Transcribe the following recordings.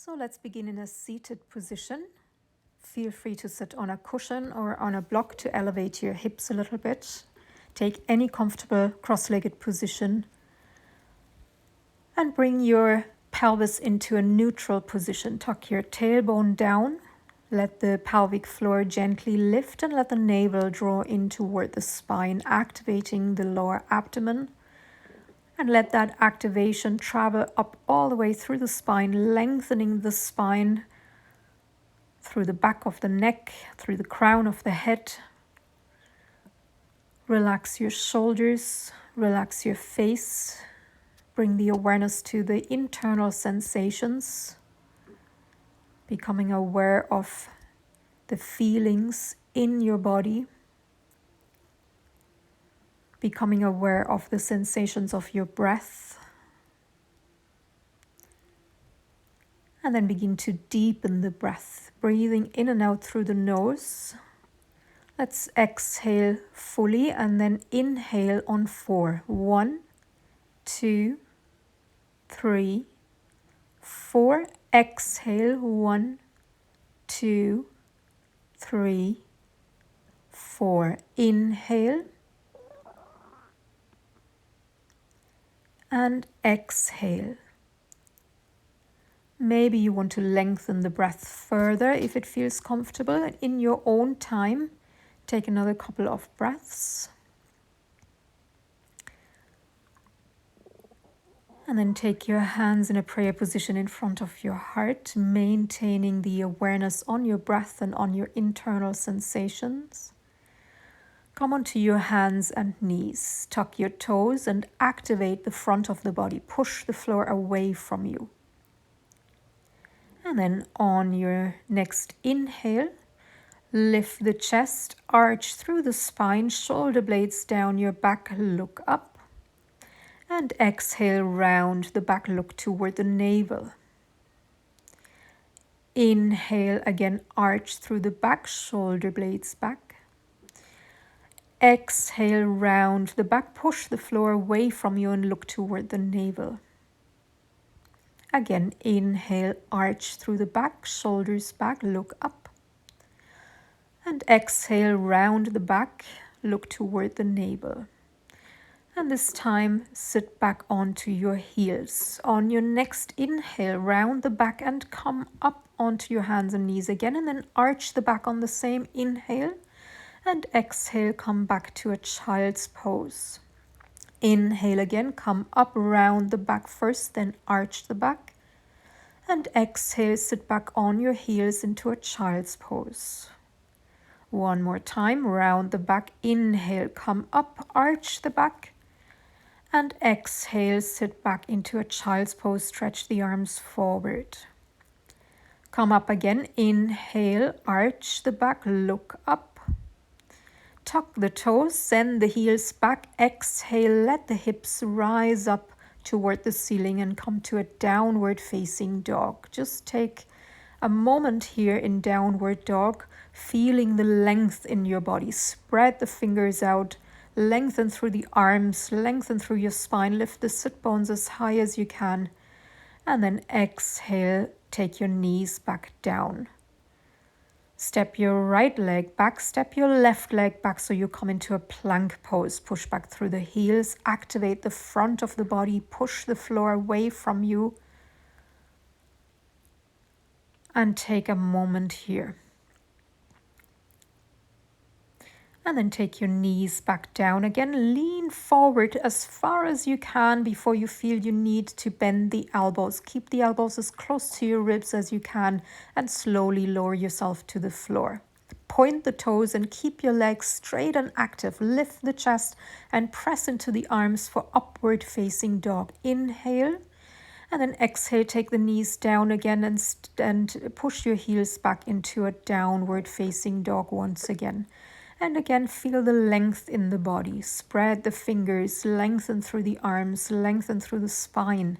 So let's begin in a seated position. Feel free to sit on a cushion or on a block to elevate your hips a little bit. Take any comfortable cross-legged position and bring your pelvis into a neutral position. Tuck your tailbone down. Let the pelvic floor gently lift and let the navel draw in toward the spine, activating the lower abdomen. And let that activation travel up all the way through the spine, lengthening the spine through the back of the neck, through the crown of the head. Relax your shoulders, relax your face. Bring the awareness to the internal sensations, becoming aware of the feelings in your body, becoming aware of the sensations of your breath. And then begin to deepen the breath, breathing in and out through the nose. Let's exhale fully and then inhale on 4. 1, 2, 3, 4. Exhale. 1, 2, 3, 4. Inhale and exhale. Maybe you want to lengthen the breath further if it feels comfortable. In your own time, take another couple of breaths. And then take your hands in a prayer position in front of your heart, maintaining the awareness on your breath and on your internal sensations. Come onto your hands and knees. Tuck your toes and activate the front of the body. Push the floor away from you. And then on your next inhale, lift the chest, arch through the spine, shoulder blades down your back, look up. And exhale, round the back, look toward the navel. Inhale, again, arch through the back, shoulder blades back. Exhale, round the back, push the floor away from you and look toward the navel. Again, inhale, arch through the back, shoulders back, look up. And exhale, round the back, look toward the navel. And this time, sit back onto your heels. On your next inhale, round the back and come up onto your hands and knees again. And then arch the back on the same inhale. And exhale, come back to a child's pose. Inhale again, come up, round the back first, then arch the back. And exhale, sit back on your heels into a child's pose. One more time, round the back, inhale, come up, arch the back. And exhale, sit back into a child's pose, stretch the arms forward. Come up again, inhale, arch the back, look up. Tuck the toes, send the heels back, exhale, let the hips rise up toward the ceiling and come to a downward facing dog. Just take a moment here in downward dog, feeling the length in your body. Spread the fingers out, lengthen through the arms, lengthen through your spine, lift the sit bones as high as you can, and then exhale, take your knees back down. Step your right leg back, step your left leg back so you come into a plank pose. Push back through the heels, activate the front of the body, push the floor away from you. And take a moment here. And then take your knees back down again. Lean forward as far as you can before you feel you need to bend the elbows. Keep the elbows as close to your ribs as you can and slowly lower yourself to the floor. Point the toes and keep your legs straight and active. Lift the chest and press into the arms for upward facing dog. Inhale. And then exhale, take the knees down again and push your heels back into a downward facing dog once again. And again, feel the length in the body. Spread the fingers, lengthen through the arms, lengthen through the spine.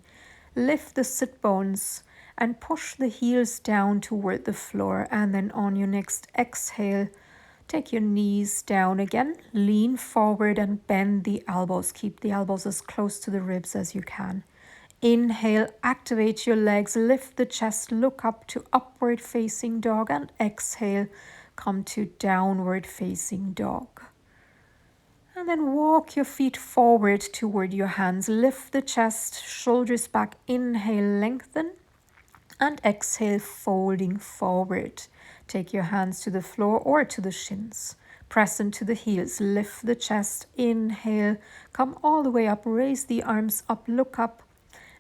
Lift the sit bones and push the heels down toward the floor. And then on your next exhale, take your knees down again. Lean forward and bend the elbows. Keep the elbows as close to the ribs as you can. Inhale, activate your legs, lift the chest, look up to upward facing dog, and exhale, come to downward facing dog. And then walk your feet forward toward your hands, lift the chest, shoulders back, inhale, lengthen, and exhale, folding forward. Take your hands to the floor or to the shins. Press into the heels, lift the chest, inhale, come all the way up, raise the arms up, look up,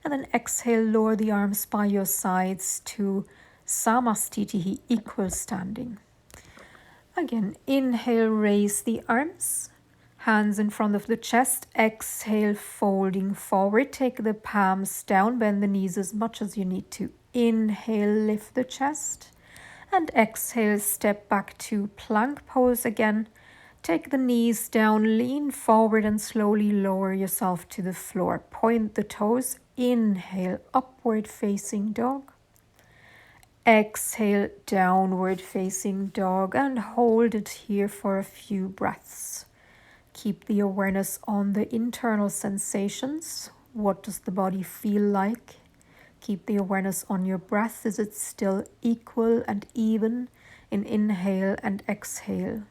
and then exhale, lower the arms by your sides to Samastitihi, equal standing. Again, inhale, raise the arms, hands in front of the chest, exhale, folding forward, take the palms down, bend the knees as much as you need to. Inhale, lift the chest, and exhale, step back to plank pose again. Take the knees down, lean forward and slowly lower yourself to the floor. Point the toes, inhale, upward facing dog. Exhale, downward facing dog, and hold it here for a few breaths. Keep the awareness on the internal sensations. What does the body feel like? Keep the awareness on your breath. Is it still equal and even in inhale and exhale?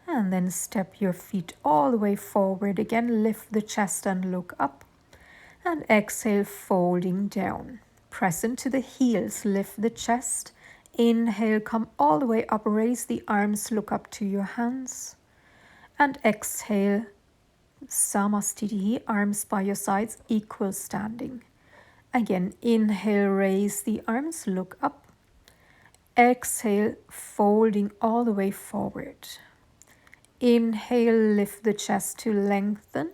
And then step your feet all the way forward again. Lift the chest and look up. And exhale, folding down. Press into the heels, lift the chest. Inhale, come all the way up, raise the arms, look up to your hands. And exhale, Samastitihi, arms by your sides, equal standing. Again, inhale, raise the arms, look up. Exhale, folding all the way forward. Inhale, lift the chest to lengthen.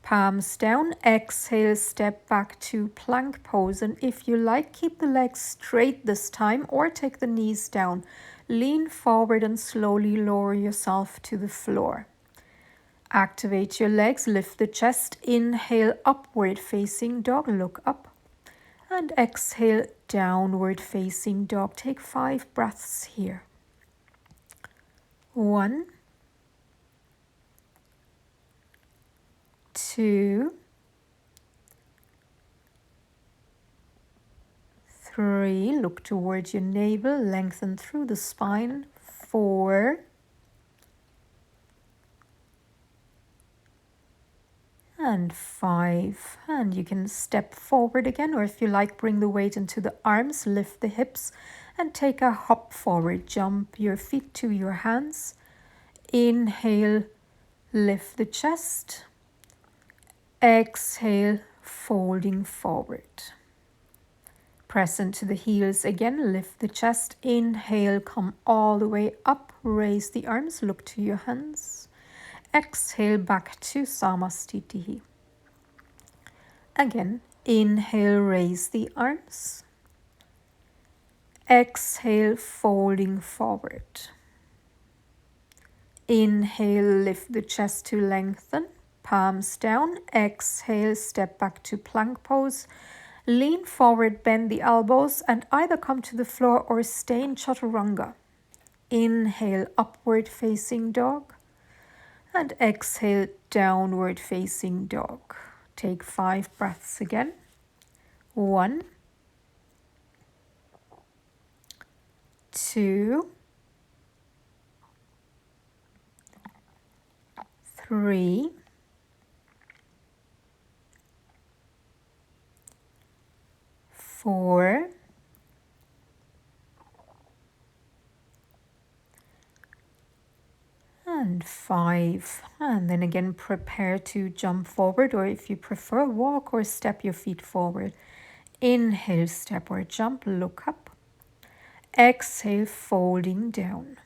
Palms down, exhale, step back to plank pose. And if you like, keep the legs straight this time or take the knees down. Lean forward and slowly lower yourself to the floor. Activate your legs, lift the chest, inhale, upward facing dog, look up. And exhale, downward facing dog. Take 5 breaths here. 1, 2, 3, look towards your navel, lengthen through the spine. 4, and 5. And you can step forward again, or if you like, bring the weight into the arms, lift the hips, and take a hop forward. Jump your feet to your hands. Inhale, lift the chest. Exhale, folding forward. Press into the heels again, lift the chest. Inhale, come all the way up, raise the arms, look to your hands. Exhale, back to Samastitihi. Again, inhale, raise the arms. Exhale, folding forward. Inhale, lift the chest to lengthen. Palms down. Exhale, step back to plank pose. Lean forward, bend the elbows, and either come to the floor or stay in chaturanga. Inhale, upward facing dog. And exhale, downward facing dog. Take 5 breaths again. 1, 2, 3, 4, and 5. And then again, prepare to jump forward, or if you prefer, walk or step your feet forward. Inhale, step or jump, look up. Exhale, folding down.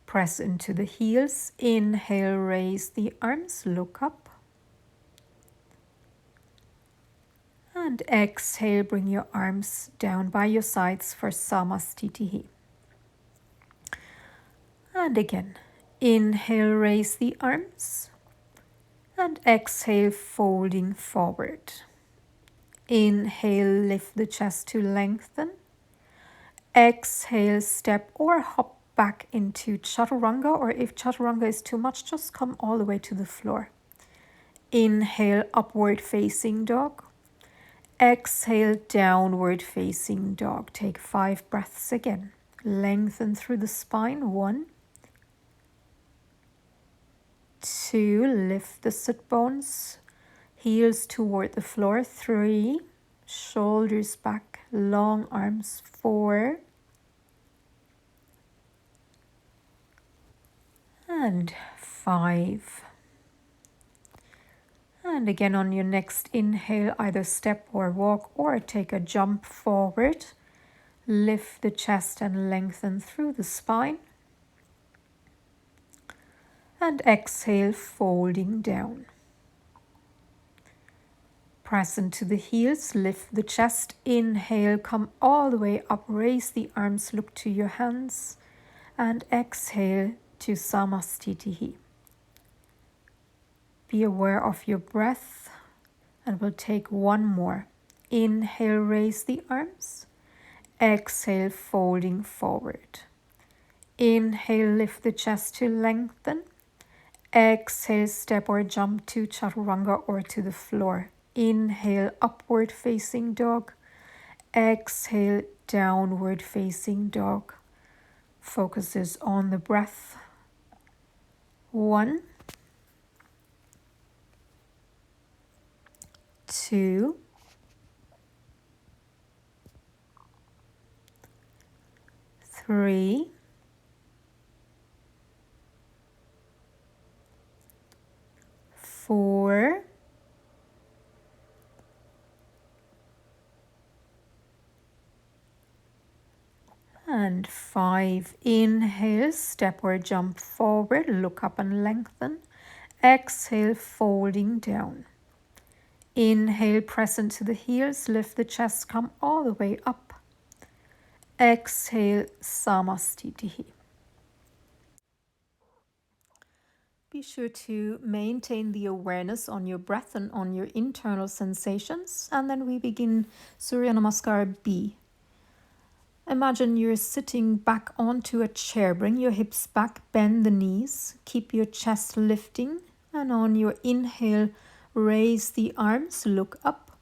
Press into the heels. Inhale, raise the arms, look up. And exhale, bring your arms down by your sides for Samastitihi. And again, inhale, raise the arms. And exhale, folding forward. Inhale, lift the chest to lengthen. Exhale, step or hop back into chaturanga, or if chaturanga is too much, just come all the way to the floor. Inhale, upward facing dog. Exhale, downward facing dog. Take 5 breaths again. Lengthen through the spine. 1, 2, lift the sit bones, heels toward the floor. 3, shoulders back, long arms. 4, and 5. And again on your next inhale, either step or walk or take a jump forward. Lift the chest and lengthen through the spine. And exhale, folding down. Press into the heels, lift the chest. Inhale, come all the way up, raise the arms, look to your hands. And exhale to Samastitihi. Be aware of your breath, and we'll take one more. Inhale, raise the arms. Exhale, folding forward. Inhale, lift the chest to lengthen. Exhale, step or jump to chaturanga or to the floor. Inhale, upward facing dog. Exhale, downward facing dog. Focus is on the breath. 1, 2, 3, 4, and 5. Inhale, step or jump forward, look up and lengthen. Exhale, folding down. Inhale, press into the heels, lift the chest, come all the way up. Exhale, Samastitihi. Be sure to maintain the awareness on your breath and on your internal sensations. And then we begin Surya Namaskar B. Imagine you're sitting back onto a chair. Bring your hips back, bend the knees, keep your chest lifting. And on your inhale, raise the arms, look up.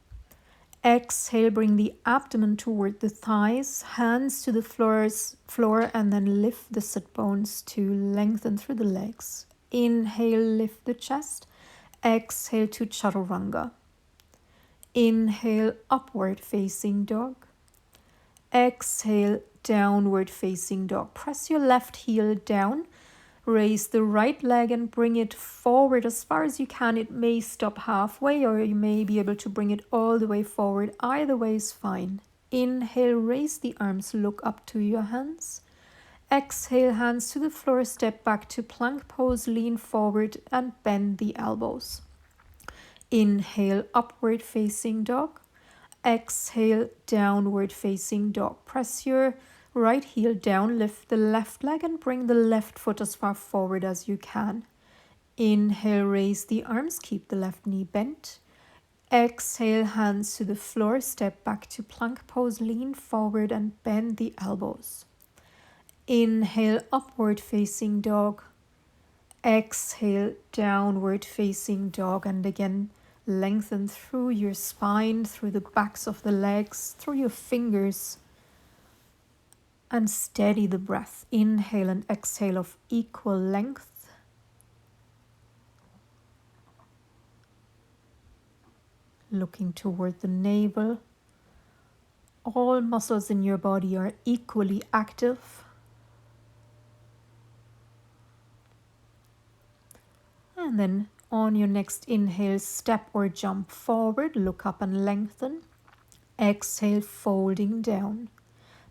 Exhale, bring the abdomen toward the thighs, hands to the floor, and then lift the sit bones to lengthen through the legs. Inhale, lift the chest. Exhale to chaturanga. Inhale, upward facing dog. Exhale, downward facing dog. Press your left heel down. Raise the right leg and bring it forward as far as you can. It may stop halfway, or you may be able to bring it all the way forward. Either way is fine. Inhale, raise the arms, look up to your hands. Exhale, hands to the floor, step back to plank pose, lean forward and bend the elbows. Inhale, upward facing dog. Exhale, downward facing dog. Press your right heel down, lift the left leg and bring the left foot as far forward as you can. Inhale, raise the arms, keep the left knee bent. Exhale, hands to the floor, step back to plank pose, lean forward and bend the elbows. Inhale, upward facing dog. Exhale, downward facing dog. And again, lengthen through your spine, through the backs of the legs, through your fingers. And steady the breath. Inhale and exhale of equal length. Looking toward the navel. All muscles in your body are equally active. And then on your next inhale, step or jump forward, look up and lengthen. Exhale, folding down.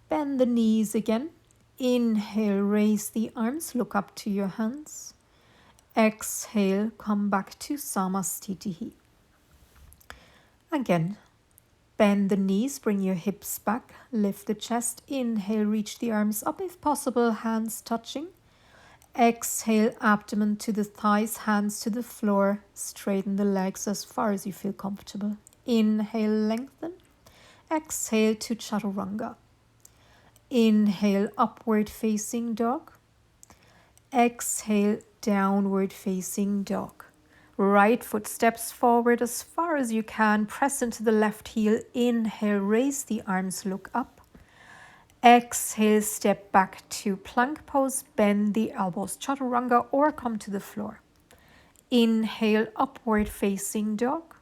Bend the knees again. Inhale, raise the arms, look up to your hands. Exhale, come back to Samastitihi. Again, bend the knees, bring your hips back, lift the chest. Inhale, reach the arms up if possible, hands touching. Exhale, abdomen to the thighs, hands to the floor. Straighten the legs as far as you feel comfortable. Inhale, lengthen. Exhale to chaturanga. Inhale, upward facing dog. Exhale, downward facing dog. Right foot steps forward as far as you can. Press into the left heel. Inhale, raise the arms, look up. Exhale, step back to plank pose. Bend the elbows, chaturanga, or come to the floor. Inhale, upward facing dog.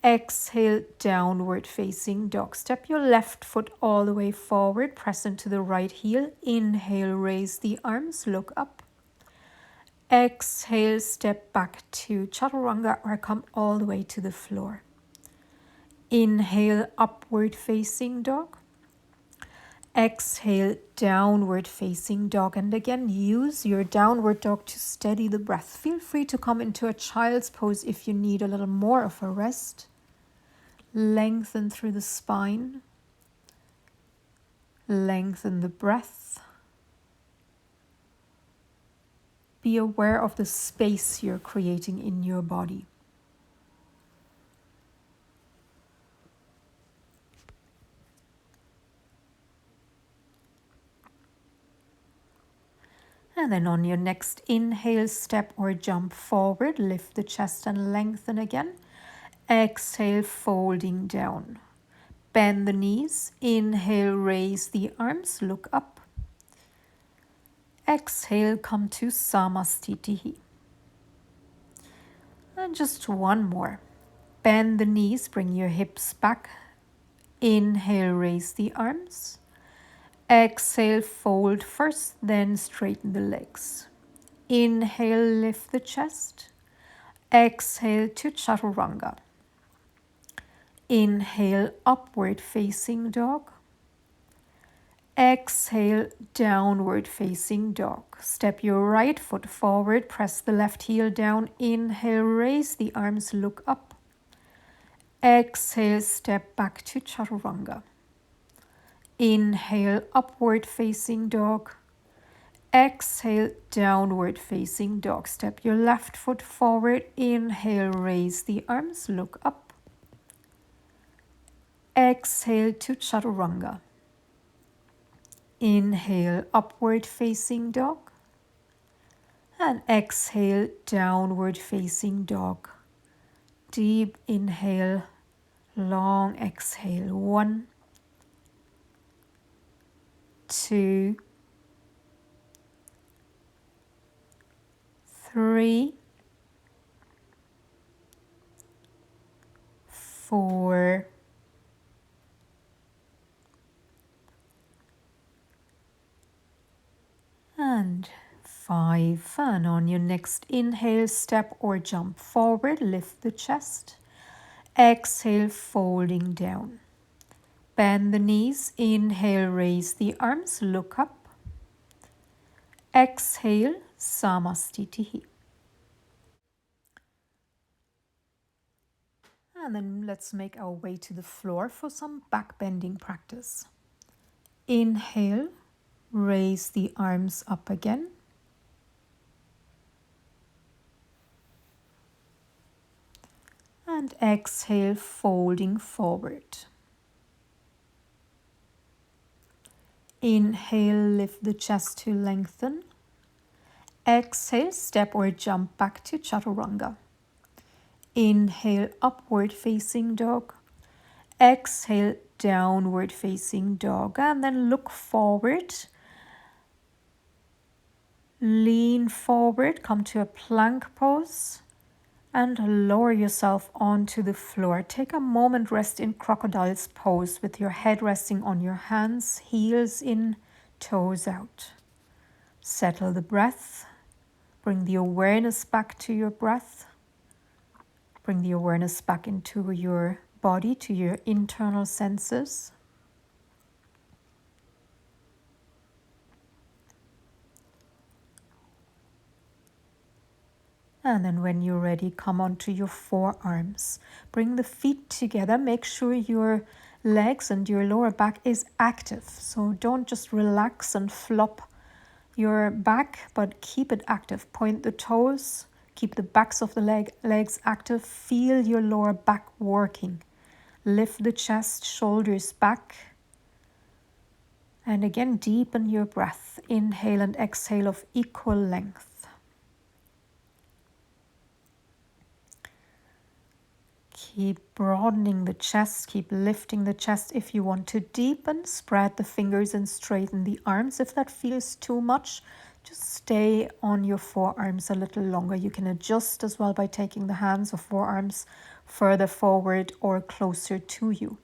Exhale, downward facing dog. Step your left foot all the way forward. Press into the right heel. Inhale, raise the arms, look up. Exhale, step back to chaturanga or come all the way to the floor. Inhale, upward facing dog. Exhale, downward facing dog. And again, use your downward dog to steady the breath. Feel free to come into a child's pose if you need a little more of a rest. Lengthen through the spine. Lengthen the breath. Be aware of the space you're creating in your body. And then on your next inhale, step or jump forward, lift the chest and lengthen again. Exhale, folding down. Bend the knees. Inhale, raise the arms, look up. Exhale, come to Samastitihi. And just one more. Bend the knees, bring your hips back. Inhale, raise the arms. Exhale, fold first, then straighten the legs. Inhale, lift the chest. Exhale to chaturanga. Inhale, upward facing dog. Exhale, downward facing dog. Step your right foot forward, press the left heel down. Inhale, raise the arms, look up. Exhale, step back to chaturanga. Inhale, upward facing dog. Exhale, downward facing dog. Step your left foot forward. Inhale, raise the arms, look up. Exhale to chaturanga. Inhale, upward facing dog. And exhale, downward facing dog. Deep inhale, long exhale. 1, 2, 3, 4, and 5. And on your next inhale, step or jump forward, lift the chest. Exhale, folding down. Bend the knees. Inhale, raise the arms, look up. Exhale, Samastitihi. And then let's make our way to the floor for some back bending practice. Inhale, raise the arms up again. And exhale, folding forward. Inhale, lift the chest to lengthen. Exhale, step or jump back to chaturanga. Inhale, upward facing dog. Exhale, downward facing dog. And then look forward. Lean forward, come to a plank pose. And lower yourself onto the floor. Take a moment, rest in crocodile's pose with your head resting on your hands, heels in, toes out. Settle the breath. Bring the awareness back to your breath. Bring the awareness back into your body, to your internal senses. And then when you're ready, come onto your forearms. Bring the feet together. Make sure your legs and your lower back is active. So don't just relax and flop your back, but keep it active. Point the toes. Keep the backs of the legs active. Feel your lower back working. Lift the chest, shoulders back. And again, deepen your breath. Inhale and exhale of equal length. Keep broadening the chest, keep lifting the chest. If you want to deepen, spread the fingers and straighten the arms. If that feels too much, just stay on your forearms a little longer. You can adjust as well by taking the hands or forearms further forward or closer to you.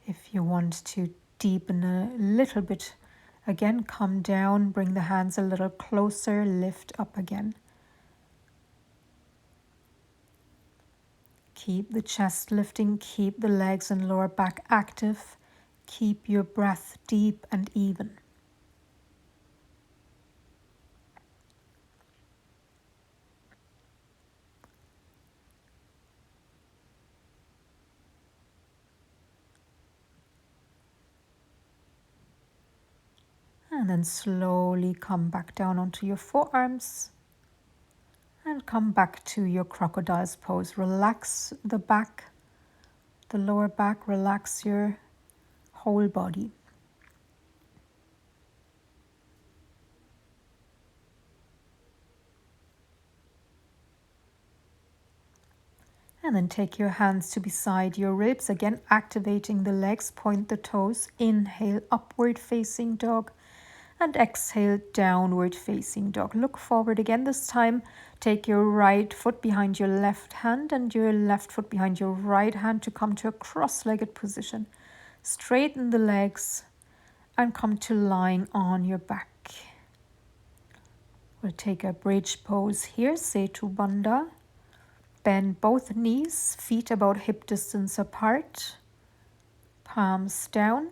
If you want to deepen a little bit, again, come down, bring the hands a little closer, lift up again. Keep the chest lifting, keep the legs and lower back active, keep your breath deep and even. And then slowly come back down onto your forearms and come back to your crocodile's pose. Relax the back, the lower back, relax your whole body. And then take your hands to beside your ribs, again activating the legs, point the toes. Inhale, upward facing dog, and exhale, downward facing dog. Look forward again. This time, take your right foot behind your left hand and your left foot behind your right hand to come to a cross-legged position. Straighten the legs and come to lying on your back. We'll take a bridge pose here, Setu Bandha. Bend both knees, feet about hip distance apart, palms down.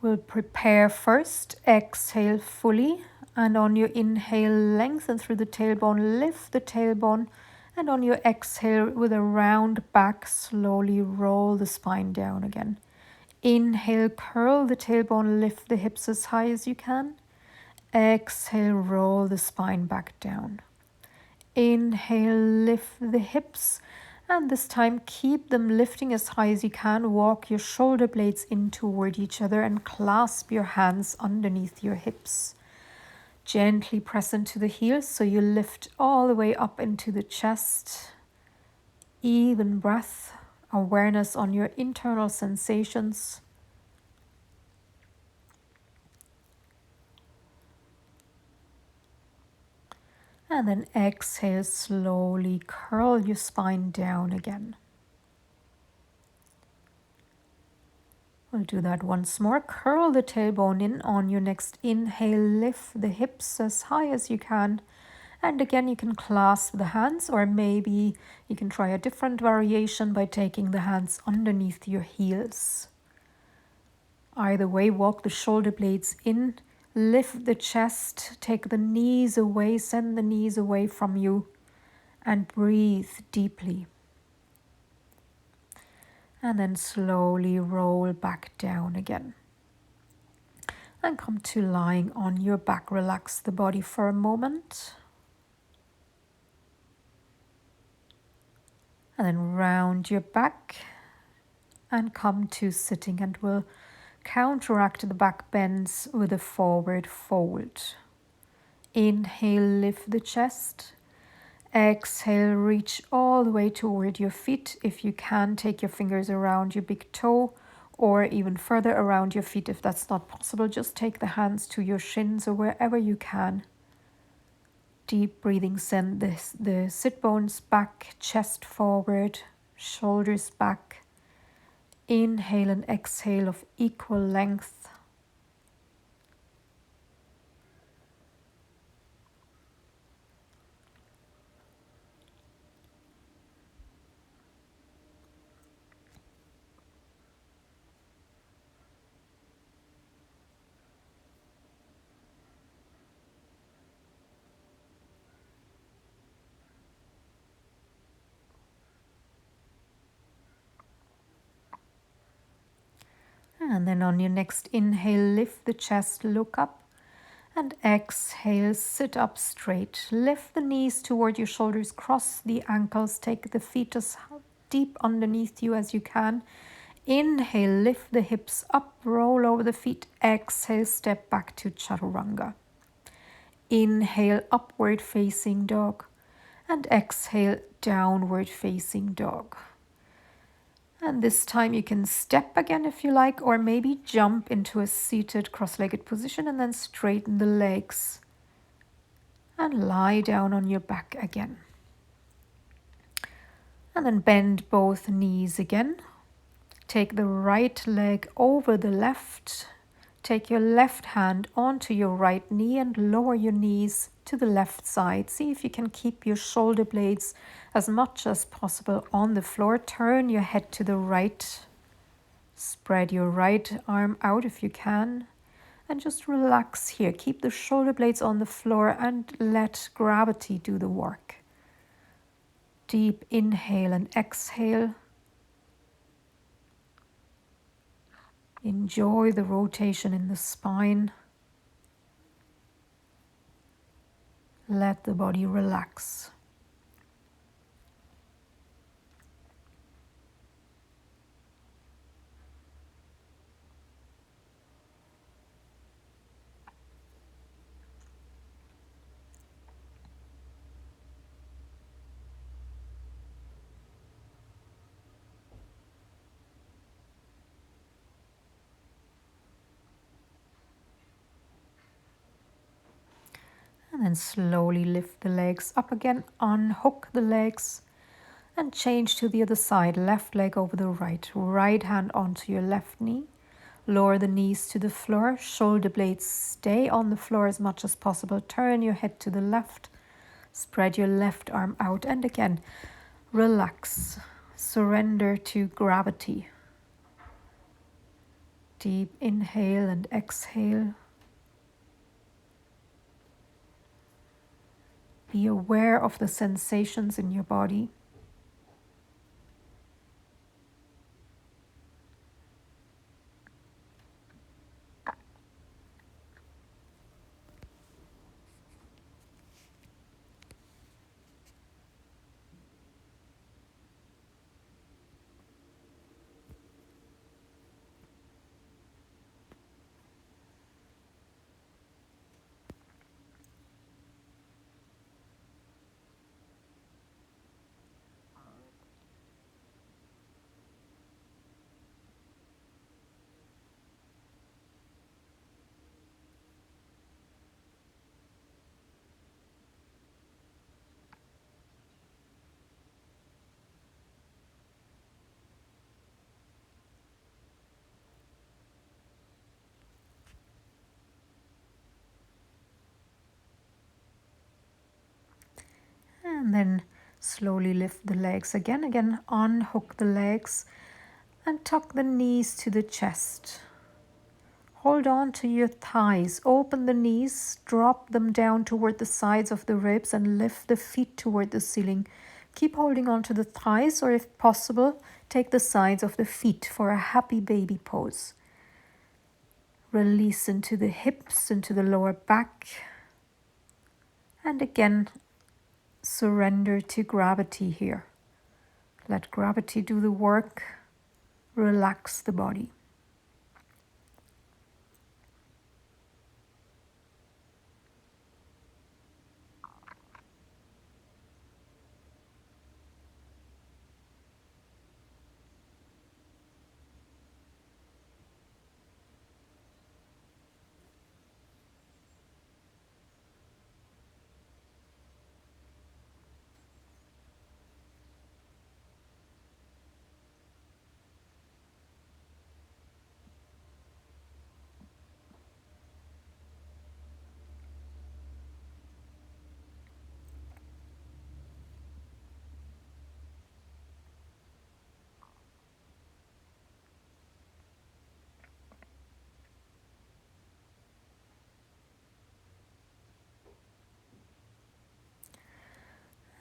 We'll prepare first, exhale fully, and on your inhale, lengthen through the tailbone, lift the tailbone, and on your exhale, with a round back, slowly roll the spine down again. Inhale, curl the tailbone, lift the hips as high as you can. Exhale, roll the spine back down. Inhale, lift the hips, and this time keep them lifting as high as you can. Walk your shoulder blades in toward each other and clasp your hands underneath your hips. Gently press into the heels so you lift all the way up into the chest. Even breath, awareness on your internal sensations. And then exhale, slowly curl your spine down again. We'll do that once more. Curl the tailbone in on your next inhale. Lift the hips as high as you can. And again, you can clasp the hands, or maybe you can try a different variation by taking the hands underneath your heels. Either way, walk the shoulder blades in. Lift the chest. Take the knees away. Send the knees away from you. And breathe deeply. And then slowly roll back down again. And come to lying on your back. Relax the body for a moment. And then round your back and come to sitting, and we'll counteract the back bends with a forward fold. Inhale, lift the chest. Exhale, reach all the way toward your feet. If you can, take your fingers around your big toe or even further around your feet. If that's not possible, just take the hands to your shins or wherever you can. Deep breathing, send the sit bones back, chest forward, shoulders back. Inhale and exhale of equal length. And then on your next inhale, lift the chest, look up. And exhale, sit up straight. Lift the knees toward your shoulders, cross the ankles, take the feet as deep underneath you as you can. Inhale, lift the hips up, roll over the feet. Exhale, step back to chaturanga. Inhale, upward facing dog. And exhale, downward facing dog. And this time you can step again if you like, or maybe jump into a seated cross-legged position and then straighten the legs. And lie down on your back again. And then bend both knees again. Take the right leg over the left. Take your left hand onto your right knee and lower your knees to the left side. See if you can keep your shoulder blades as much as possible on the floor. Turn your head to the right. Spread your right arm out if you can. And just relax here. Keep the shoulder blades on the floor and let gravity do the work. Deep inhale and exhale. Enjoy the rotation in the spine. Let the body relax. And then slowly lift the legs up again, unhook the legs and change to the other side. Left leg over the right, right hand onto your left knee. Lower the knees to the floor, shoulder blades stay on the floor as much as possible. Turn your head to the left, spread your left arm out and again, relax, surrender to gravity. Deep inhale and exhale. Be aware of the sensations in your body. And then slowly lift the legs again. Again, unhook the legs and tuck the knees to the chest. Hold on to your thighs. Open the knees, drop them down toward the sides of the ribs and lift the feet toward the ceiling. Keep holding on to the thighs, or if possible, take the sides of the feet for a happy baby pose. Release into the hips, into the lower back. And again, surrender to gravity here. Let gravity do the work. Relax the body.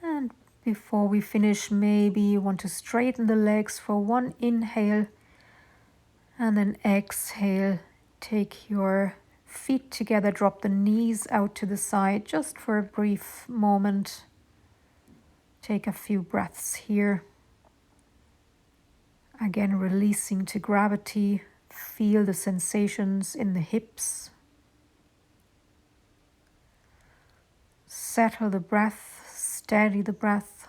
And before we finish, maybe you want to straighten the legs for one inhale and then exhale. Take your Feet together, drop the knees out to the side just for a brief moment. Take a few breaths here. Again, releasing to gravity. Feel the sensations in the hips. Settle the breath, steady the breath.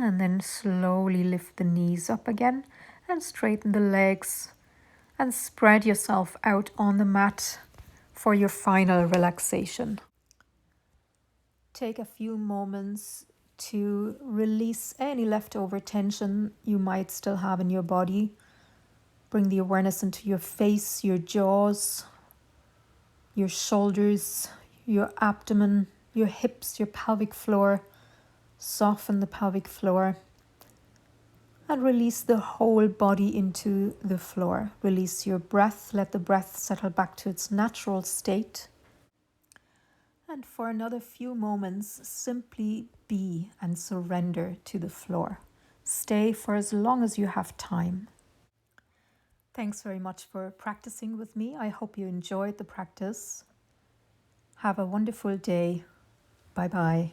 And then slowly lift the knees up again and straighten the legs and spread yourself out on the mat for your final relaxation. Take a few moments to release any leftover tension you might still have in your body. Bring the awareness into your face, your jaws, your shoulders, your abdomen, your hips, your pelvic floor. Soften the pelvic floor and release the whole body into the floor. Release your breath. Let the breath settle back to its natural state. And for another few moments, simply be and surrender to the floor. Stay for as long as you have time. Thanks very much for practicing with me. I hope you enjoyed the practice. Have a wonderful day. Bye-bye.